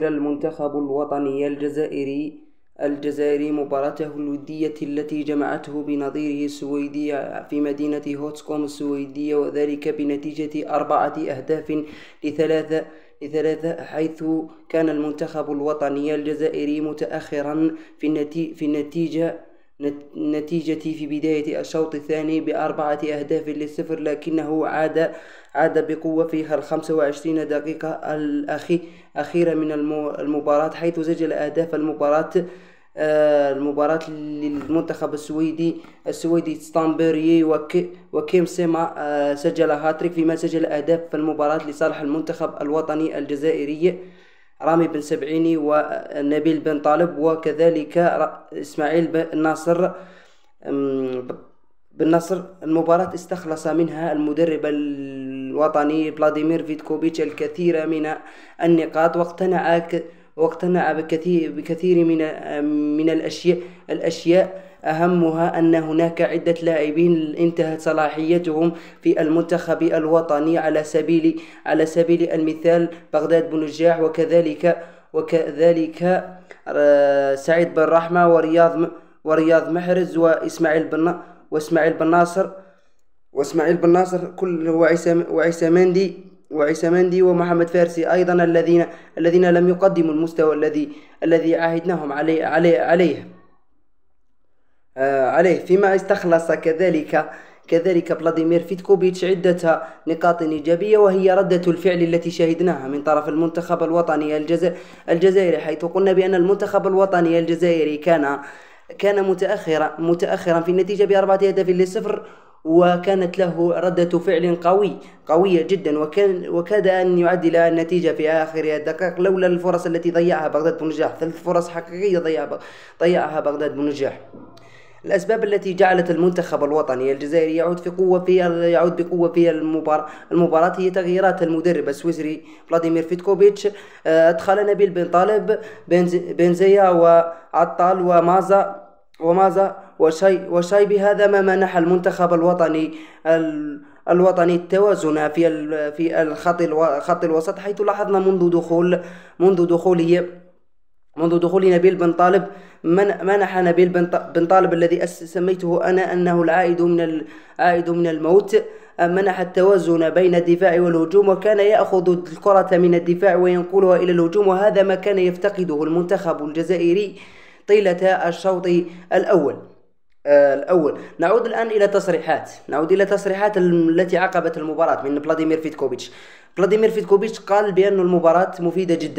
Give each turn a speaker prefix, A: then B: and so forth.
A: المنتخب الوطني الجزائري مباراته الودية التي جمعته بنظيره السويدي في مدينة هوتسكوم السويدية، وذلك بنتيجة 4 أهداف لثلاثة، حيث كان المنتخب الوطني الجزائري متأخرا في النتيجة في بداية الشوط الثاني ب4 أهداف ل0، لكنه عاد بقوة في 25 دقيقة الأخيرة من المباراة، حيث سجل أهداف المباراة للمنتخب السويدي ستامبري وكيم سيما سجل هاتريك، فيما سجل أهداف في المباراة لصالح المنتخب الوطني الجزائري رامي بن سبعيني ونبيل بن طالب، وكذلك إسماعيل بن ناصر. المباراة استخلص منها المدرب الوطني فلاديمير فيتكوفيتش الكثير من النقاط، واقتنع بكثير من الأشياء، أهمها أن هناك عدة لاعبين انتهت صلاحيتهم في المنتخب الوطني، على سبيل المثال بغداد بنجاح، وكذلك سعيد بن رحمة ورياض محرز وإسماعيل بن ناصر كل وعيسى مندي ومحمد فارسي أيضا، الذين لم يقدموا المستوى الذي عاهدناهم عليه. فيما استخلص كذلك فلاديمير فيتكوفيتش عدة نقاط إيجابية، وهي ردة الفعل التي شاهدناها من طرف المنتخب الوطني الجزائري، حيث قلنا بأن المنتخب الوطني الجزائري كان متأخرا في النتيجة ب4 أهداف ل0، وكانت له ردة فعل قوية جدا، وكاد أن يعدل النتيجة في آخر الدقائق لولا الفرص التي ضيعها بغداد بنجاح. 3 فرص حقيقية ضيعها بغداد بنجاح. الأسباب التي جعلت المنتخب الوطني الجزائري يعود بقوة في المباراة هي تغييرات المدرب السويسري فلاديمير فيتكوفيتش. أدخل نبيل بن طالب، بنزيا وعطال ومازا وشاي. بهذا ما منح المنتخب الوطني التوازن في خط الوسط، حيث لاحظنا منذ دخول نبيل بن طالب منح نبيل بن طالب الذي سميته أنا أنه العائد من الموت، منح التوازن بين الدفاع والهجوم، وكان يأخذ الكرة من الدفاع وينقلها إلى الهجوم، وهذا ما كان يفتقده المنتخب الجزائري طيلة الشوط الأول. نعود الآن إلى تصريحات التي عقبت المباراة من فلاديمير فيتكوفيتش. قال بأن المباراة مفيدة جدا.